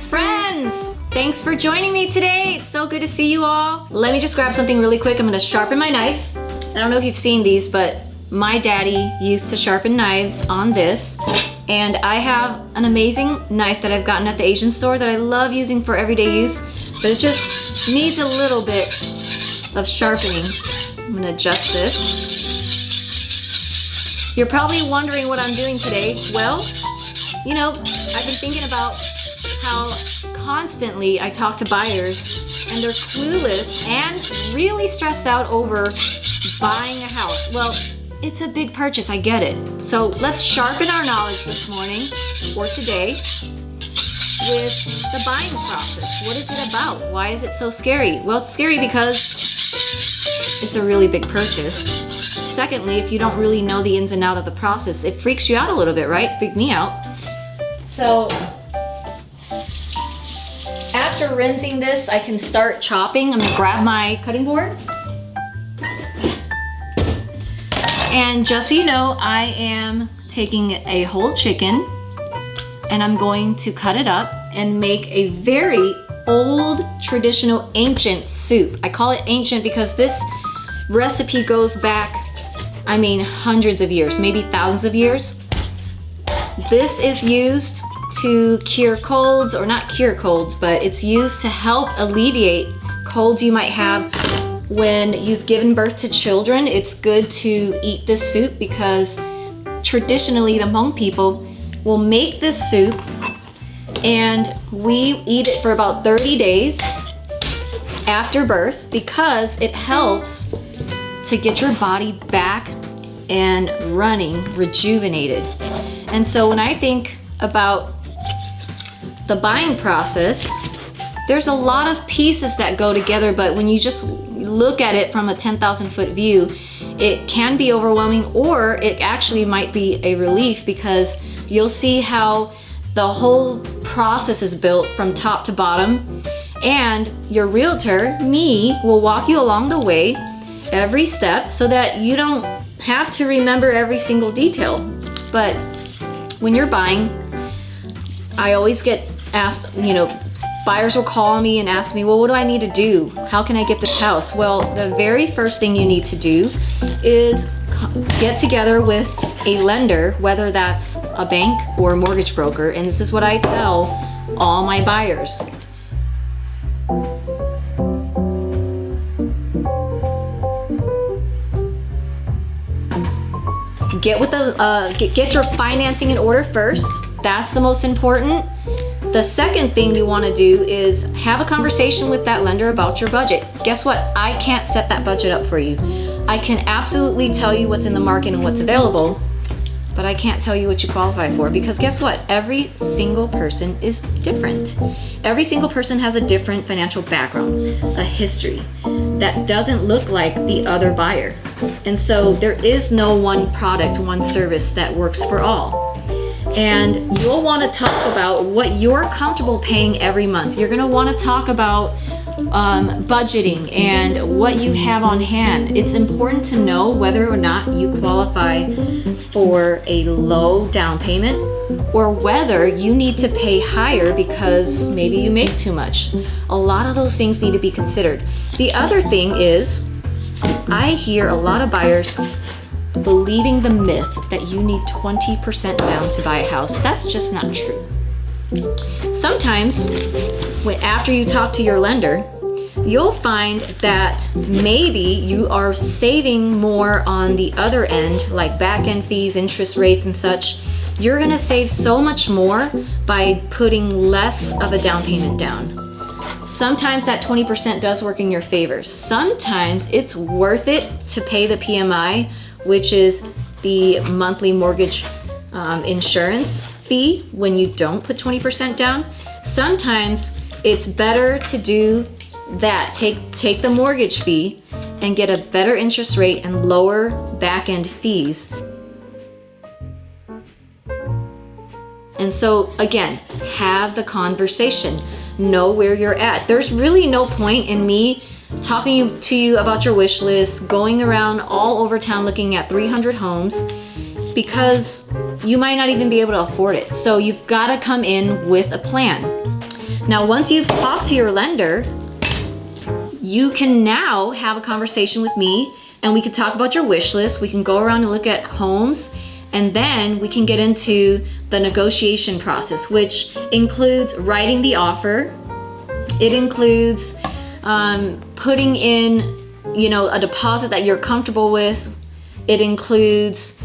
Friends, thanks for joining me today. It's so good to see you all. Let me just grab something really quick. I'm gonna sharpen my knife. I don't know if you've seen these, but my daddy used to sharpen knives on this. And I have an amazing knife that I've gotten at the Asian store that I love using for everyday use, but it just needs a little bit of sharpening. I'm gonna adjust this. You're probably wondering what I'm doing today. Well, you know, I've been thinking about how constantly I talk to buyers and they're clueless and really stressed out over buying a house. Well, it's a big purchase, I get it. So let's sharpen our knowledge this morning or today with the buying process. What is it about? Why is it so scary? Well, it's scary because it's a really big purchase. Secondly, if you don't really know the ins and outs of the process, it freaks you out a little bit, right? Freaked me out. So after rinsing this, I can start chopping. I'm gonna grab my cutting board. And just so you know, I am taking a whole chicken and I'm going to cut it up and make a very old, traditional, ancient soup. I call it ancient because this recipe goes back, I mean, hundreds of years, maybe thousands of years. This is used to cure colds, or not cure colds, but it's used to help alleviate colds you might have when you've given birth to children. It's good to eat this soup because traditionally the Hmong people will make this soup and we eat it for about 30 days after birth because it helps to get your body back and running, rejuvenated. And so when I think about the buying process, there's a lot of pieces that go together, but when you just look at it from a 10,000 foot view, it can be overwhelming, or it actually might be a relief because you'll see how the whole process is built from top to bottom, and your realtor, me, will walk you along the way every step so that you don't have to remember every single detail. But when you're buying, I always get asked, you know, buyers will call me and ask me, well, what do I need to do? How can I get this house? Well, the very first thing you need to do is get together with a lender, whether that's a bank or a mortgage broker. And this is what I tell all my buyers. Get your financing in order first. That's the most important. The second thing you want to do is have a conversation with that lender about your budget. Guess what? I can't set that budget up for you. I can absolutely tell you what's in the market and what's available, but I can't tell you what you qualify for because guess what? Every single person is different. Every single person has a different financial background, a history that doesn't look like the other buyer. And so there is no one product, one service that works for all. And you'll want to talk about what you're comfortable paying every month. You're going to want to talk about budgeting and what you have on hand. It's important to know whether or not you qualify for a low down payment or whether you need to pay higher because maybe you make too much. A lot of those things need to be considered. The other thing is, I hear a lot of buyers believing the myth that you need 20% down to buy a house. That's just not true. Sometimes, after you talk to your lender, you'll find that maybe you are saving more on the other end, like back-end fees, interest rates, and such. You're gonna save so much more by putting less of a down payment down. Sometimes that 20% does work in your favor. Sometimes it's worth it to pay the PMI, which is the monthly mortgage insurance fee when you don't put 20% down. Sometimes it's better to do that, take the mortgage fee and get a better interest rate and lower back-end fees. And so again, have the conversation, know where you're at. There's really no point in me talking to you about your wish list, going around all over town looking at 300 homes, because you might not even be able to afford it. So you've got to come in with a plan. Now, once you've talked to your lender, you can now have a conversation with me and we can talk about your wish list. We can go around and look at homes, and then we can get into the negotiation process, which includes writing the offer. It includes putting in, a deposit that you're comfortable with. It includes,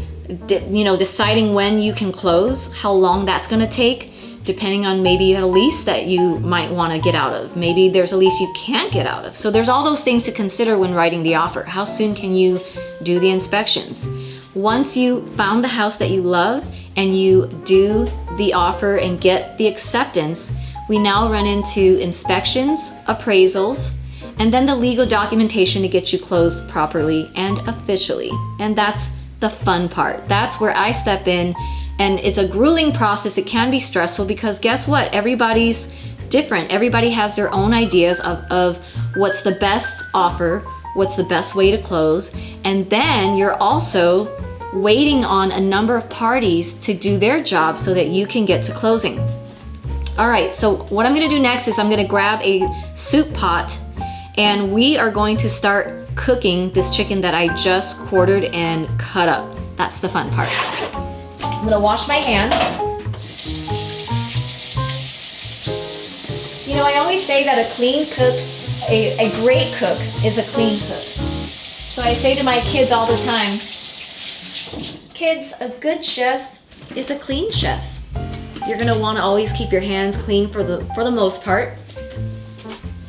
deciding when you can close, how long that's going to take, depending on maybe you have a lease that you might want to get out of. Maybe there's a lease you can't get out of. So there's all those things to consider when writing the offer. How soon can you do the inspections? Once you found the house that you love and you do the offer and get the acceptance, we now run into inspections, appraisals, and then the legal documentation to get you closed properly and officially. And that's the fun part. That's where I step in, and it's a grueling process. It can be stressful because guess what? Everybody's different. Everybody has their own ideas of what's the best offer, what's the best way to close, and then you're also waiting on a number of parties to do their job so that you can get to closing. All right, so what I'm gonna do next is I'm gonna grab a soup pot and we are going to start cooking this chicken that I just quartered and cut up. That's the fun part. I'm gonna wash my hands. I always say that a clean cook, a great cook is a clean cook. So I say to my kids all the time, kids, a good chef is a clean chef. You're gonna wanna always keep your hands clean for the most part.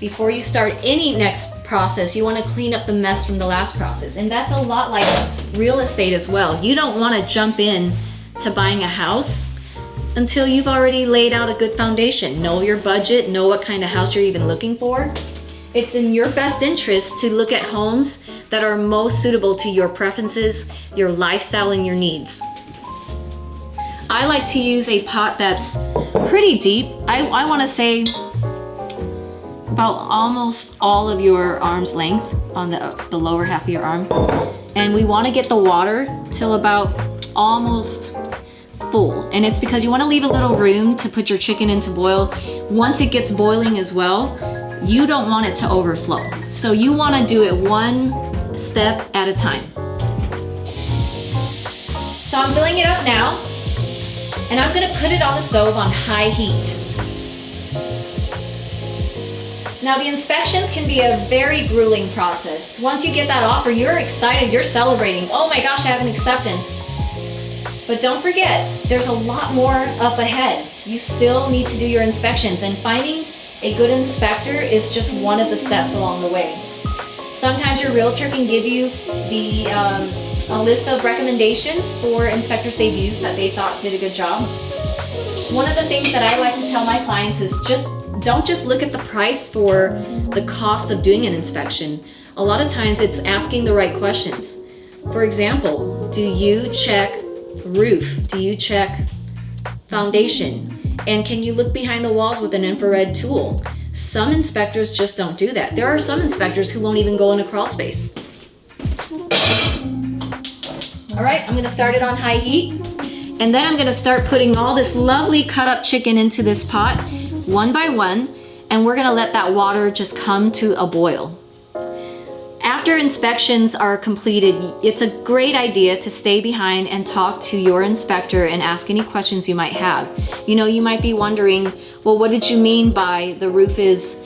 Before you start any next process, you wanna clean up the mess from the last process. And that's a lot like real estate as well. You don't wanna jump in to buying a house until you've already laid out a good foundation. Know your budget, know what kind of house you're even looking for. It's in your best interest to look at homes that are most suitable to your preferences, your lifestyle, and your needs. I like to use a pot that's pretty deep. I wanna say about almost all of your arm's length on the lower half of your arm. And we wanna get the water till about almost full. And it's because you wanna leave a little room to put your chicken in to boil. Once it gets boiling as well, you don't want it to overflow. So you wanna do it one step at a time. So I'm filling it up now, and I'm gonna put it on the stove on high heat. Now the inspections can be a very grueling process. Once you get that offer, you're excited, you're celebrating. Oh my gosh, I have an acceptance. But don't forget, there's a lot more up ahead. You still need to do your inspections, and finding a good inspector is just one of the steps along the way. Sometimes your realtor can give you a list of recommendations for inspectors they've used that they thought did a good job. One of the things that I like to tell my clients is don't just look at the price for the cost of doing an inspection. A lot of times it's asking the right questions. For example, do you check roof? Do you check foundation? And can you look behind the walls with an infrared tool? Some inspectors just don't do that. There are some inspectors who won't even go in a crawl space. All right, I'm gonna start it on high heat. And then I'm gonna start putting all this lovely cut up chicken into this pot, one by one, and we're gonna let that water just come to a boil. After inspections are completed, it's a great idea to stay behind and talk to your inspector and ask any questions you might have. You might be wondering, well, what did you mean by the roof is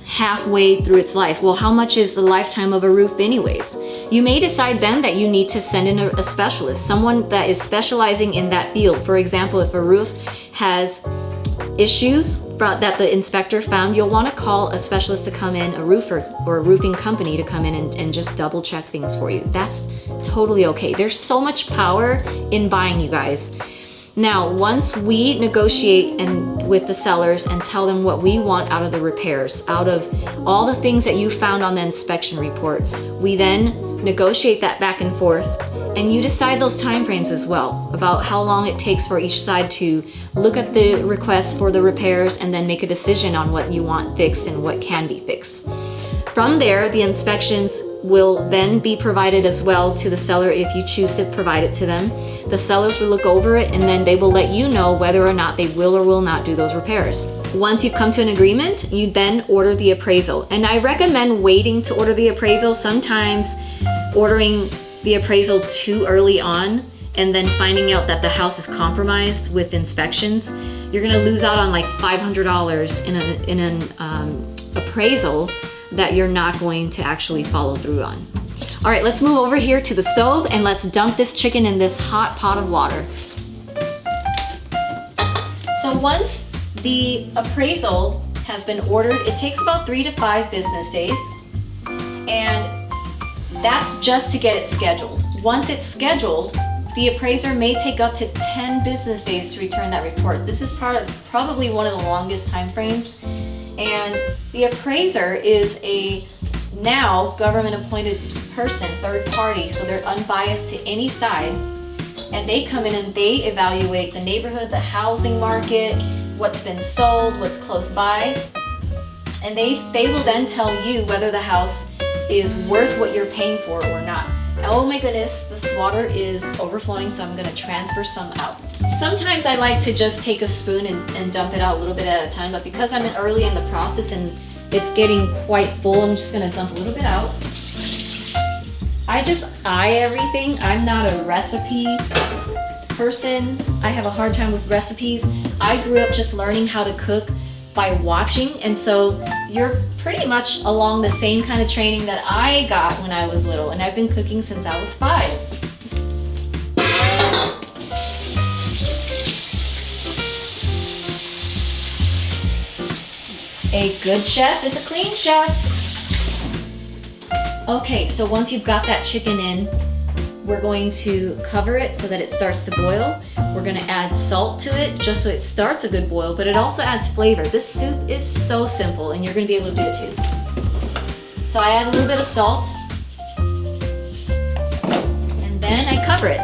halfway through its life? Well, how much is the lifetime of a roof anyways? You may decide then that you need to send in a specialist, someone that is specializing in that field. For example, if a roof has issues that the inspector found, you'll want to call a specialist to come in, a roofer or a roofing company to come in and just double check things for you. That's totally okay. There's so much power in buying, you guys. Now, once we negotiate with the sellers and tell them what we want out of the repairs, out of all the things that you found on the inspection report, we then negotiate that back and forth, and you decide those time frames as well, about how long it takes for each side to look at the request for the repairs and then make a decision on what you want fixed and what can be fixed. From there, the inspections will then be provided as well to the seller if you choose to provide it to them. The sellers will look over it and then they will let you know whether or not they will or will not do those repairs. Once you've come to an agreement, you then order the appraisal. And I recommend waiting to order the appraisal. Sometimes ordering the appraisal too early on and then finding out that the house is compromised with inspections, you're gonna lose out on like $500 in an appraisal that you're not going to actually follow through on. All right, let's move over here to the stove and let's dump this chicken in this hot pot of water. So once the appraisal has been ordered, it takes about 3 to 5 business days, and that's just to get it scheduled. Once it's scheduled, the appraiser may take up to 10 business days to return that report. This is probably one of the longest time frames. And the appraiser is a now government appointed person, third party, so they're unbiased to any side. And they come in and they evaluate the neighborhood, the housing market, what's been sold, what's close by. And they will then tell you whether the house is worth what you're paying for or not. Oh my goodness, this water is overflowing, so I'm gonna transfer some out. Sometimes I like to just take a spoon and dump it out a little bit at a time, but because I'm early in the process and it's getting quite full, I'm just gonna dump a little bit out. I just eye everything. I'm not a recipe person. I have a hard time with recipes. I grew up just learning how to cook by watching, and so you're pretty much along the same kind of training that I got when I was little, and I've been cooking since I was 5. A good chef is a clean chef. Okay, so once you've got that chicken in, we're going to cover it so that it starts to boil. We're gonna add salt to it just so it starts a good boil, but it also adds flavor. This soup is so simple and you're gonna be able to do it too. So I add a little bit of salt and then I cover it.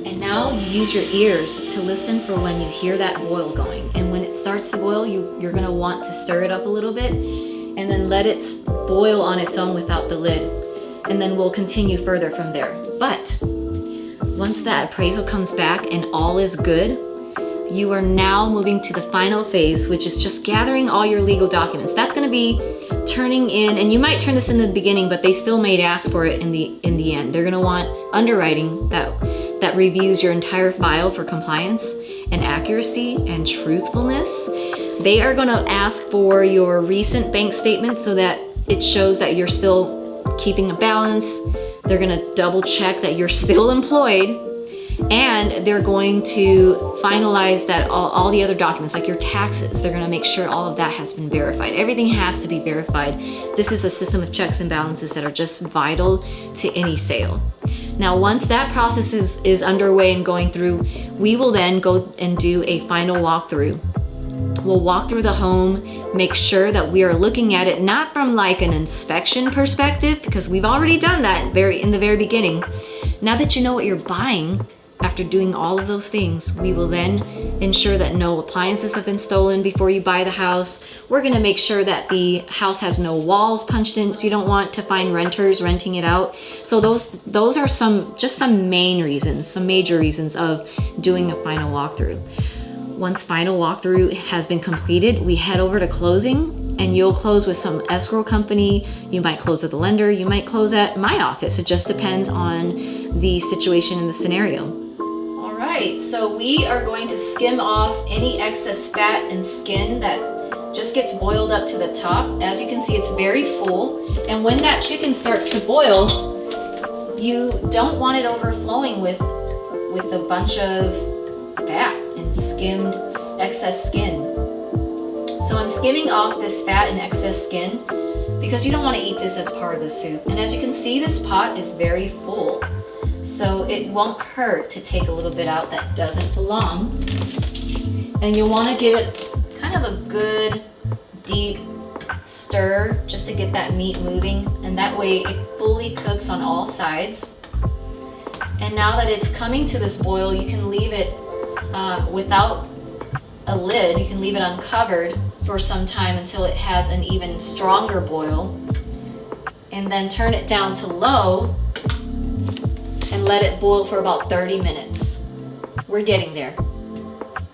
And now you use your ears to listen for when you hear that boil going. And when it starts to boil, you're gonna want to stir it up a little bit and then let it boil on its own without the lid. And then we'll continue further from there. But once that appraisal comes back and all is good, you are now moving to the final phase, which is just gathering all your legal documents. That's gonna be turning in, and you might turn this in the beginning, but they still may ask for it in the end. They're gonna want underwriting that reviews your entire file for compliance and accuracy and truthfulness. They are gonna ask for your recent bank statement so that it shows that you're still keeping a balance. They're gonna double check that you're still employed, and they're going to finalize that all the other documents, like your taxes. They're gonna make sure all of that has been verified. Everything has to be verified. This is a system of checks and balances that are just vital to any sale. Now, once that process is underway and going through, we will then go and do a final walkthrough. We'll walk through the home, make sure that we are looking at it not from like an inspection perspective, because we've already done that in the very beginning. Now that you know what you're buying, after doing all of those things, we will then ensure that no appliances have been stolen before you buy the house. We're gonna make sure that the house has no walls punched in, so you don't want to find renters renting it out. So those are some main reasons, some major reasons of doing a final walkthrough. Once final walkthrough has been completed, we head over to closing, and you'll close with some escrow company. You might close with a lender, you might close at my office. It just depends on the situation and the scenario. All right, so we are going to skim off any excess fat and skin that just gets boiled up to the top. As you can see, it's very full. And when that chicken starts to boil, you don't want it overflowing with a bunch of fat and skimmed excess skin. So I'm skimming off this fat and excess skin because you don't want to eat this as part of the soup. And as you can see, this pot is very full. So it won't hurt to take a little bit out that doesn't belong. And you'll want to give it kind of a good deep stir just to get that meat moving, and that way it fully cooks on all sides. And now that it's coming to this boil, you can leave it without a lid. You can leave it uncovered for some time until it has an even stronger boil. And then turn it down to low and let it boil for about 30 minutes. We're getting there.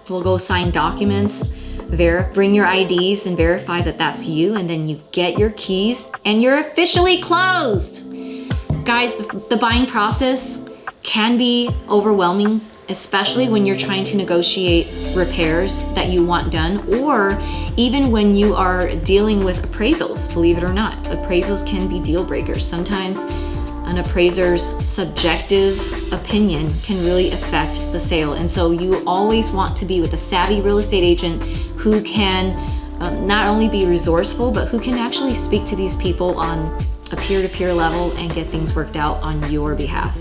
We'll go sign documents, bring your IDs and verify that that's you, and then you get your keys and you're officially closed. Guys, the buying process can be overwhelming, especially when you're trying to negotiate repairs that you want done, or even when you are dealing with appraisals. Believe it or not, appraisals can be deal breakers. Sometimes an appraiser's subjective opinion can really affect the sale. And so you always want to be with a savvy real estate agent who can not only be resourceful, but who can actually speak to these people on a peer-to-peer level and get things worked out on your behalf.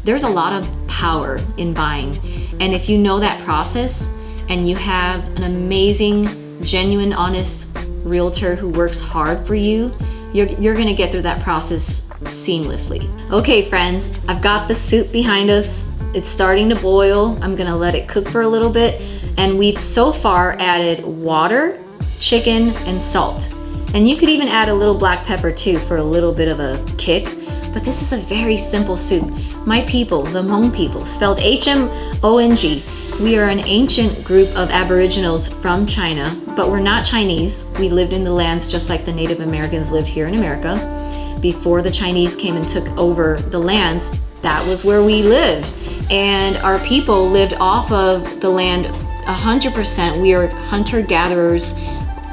There's a lot of power in buying. And if you know that process and you have an amazing, genuine, honest realtor who works hard for you, you're gonna get through that process seamlessly. Okay, friends, I've got the soup behind us. It's starting to boil. I'm gonna let it cook for a little bit. And we've so far added water, chicken, and salt. And you could even add a little black pepper too for a little bit of a kick. But this is a very simple soup. My people, the Hmong people, spelled Hmong, we are an ancient group of Aboriginals from China, but we're not Chinese. We lived in the lands just like the Native Americans lived here in America. Before the Chinese came and took over the lands, that was where we lived. And our people lived off of the land 100%. We are hunter-gatherers,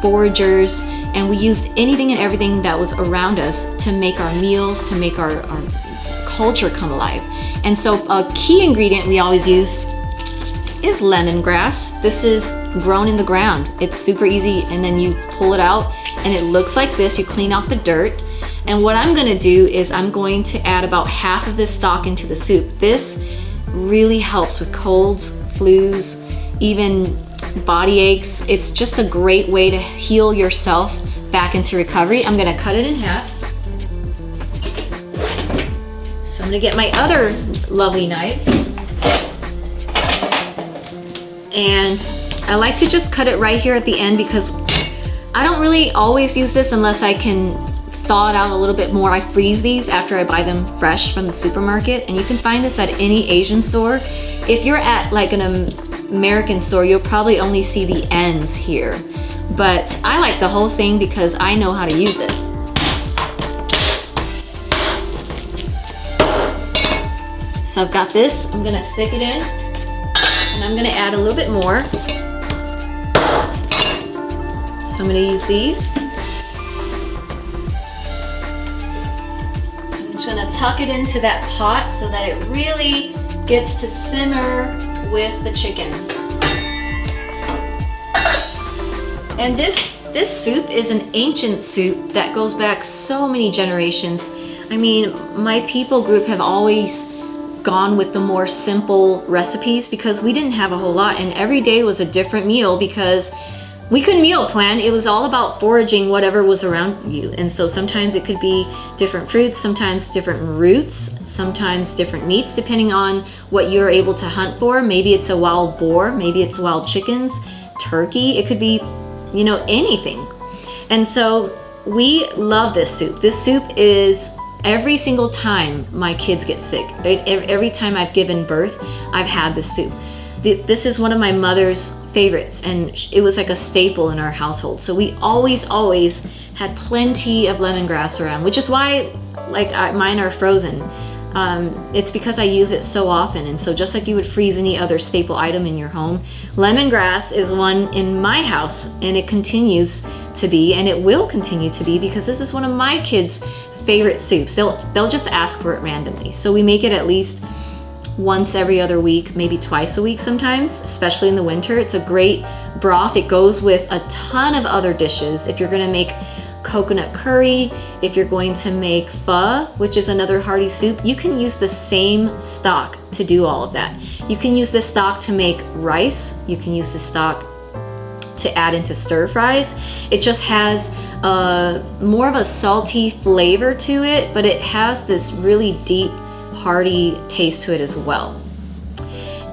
foragers, and we used anything and everything that was around us to make our meals, to make our culture come alive. And so a key ingredient we always use is lemongrass. This is grown in the ground. It's super easy, and then you pull it out and it looks like this. You clean off the dirt. And what I'm gonna do is I'm going to add about half of this stock into the soup. This really helps with colds, flus, even body aches. It's just a great way to heal yourself back into recovery. I'm gonna cut it in half. So I'm gonna get my other lovely knives. And I like to just cut it right here at the end because I don't really always use this unless I can thaw it out a little bit more. I freeze these after I buy them fresh from the supermarket, and you can find this at any Asian store. If you're at like an American store, you'll probably only see the ends here. But I like the whole thing because I know how to use it. So I've got this, I'm gonna stick it in, and I'm gonna add a little bit more. So I'm gonna use these. I'm just gonna tuck it into that pot so that it really gets to simmer with the chicken. And this soup is an ancient soup that goes back so many generations. I mean, my people group have always gone with the more simple recipes because we didn't have a whole lot, and every day was a different meal because we couldn't meal plan. It was all about foraging whatever was around you. And so sometimes it could be different fruits, sometimes different roots, sometimes different meats, depending on what you're able to hunt for. Maybe it's a wild boar, maybe it's wild chickens, turkey. It could be, you know, anything. And so we love this soup. This soup is every single time my kids get sick, every time I've given birth, I've had this soup. This is one of my mother's favorites, and it was like a staple in our household. So we always had plenty of lemongrass around, which is why mine are frozen. It's because I use it so often. And so just like you would freeze any other staple item in your home, lemongrass is one in my house, and it continues to be, and it will continue to be, because this is one of my kids' favorite soups. They'll just ask for it randomly. So we make it at least once every other week, maybe twice a week sometimes, especially in the winter. It's a great broth. It goes with a ton of other dishes. If you're gonna make coconut curry, if you're going to make pho, which is another hearty soup, you can use the same stock to do all of that. You can use this stock to make rice. You can use the stock to add into stir fries. It just has more of a salty flavor to it, but it has this really deep, hearty taste to it as well.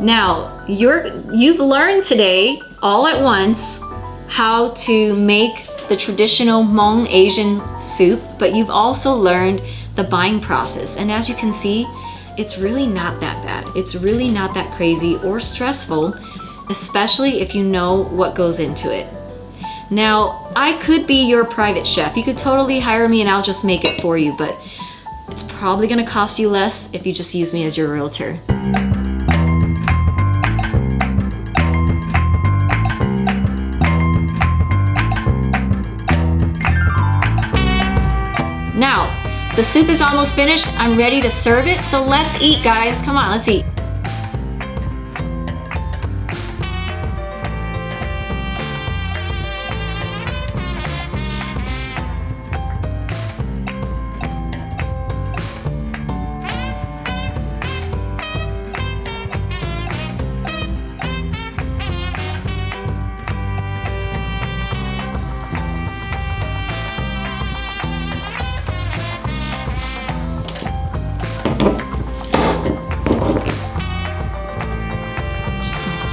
Now, you've learned today all at once how to make the traditional Hmong Asian soup, but you've also learned the buying process. And as you can see, it's really not that bad. It's really not that crazy or stressful, especially if you know what goes into it. Now, I could be your private chef. You could totally hire me and I'll just make it for you, but it's probably gonna cost you less if you just use me as your realtor. Now, the soup is almost finished. I'm ready to serve it, so let's eat, guys. Come on, let's eat.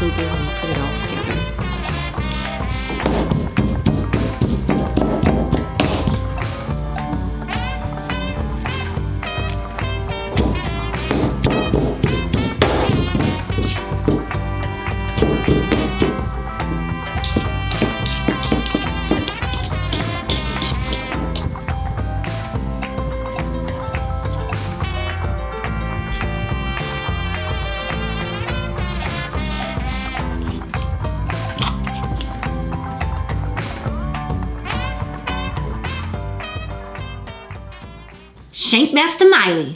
So good when you put it all together. Shank Master MyLee.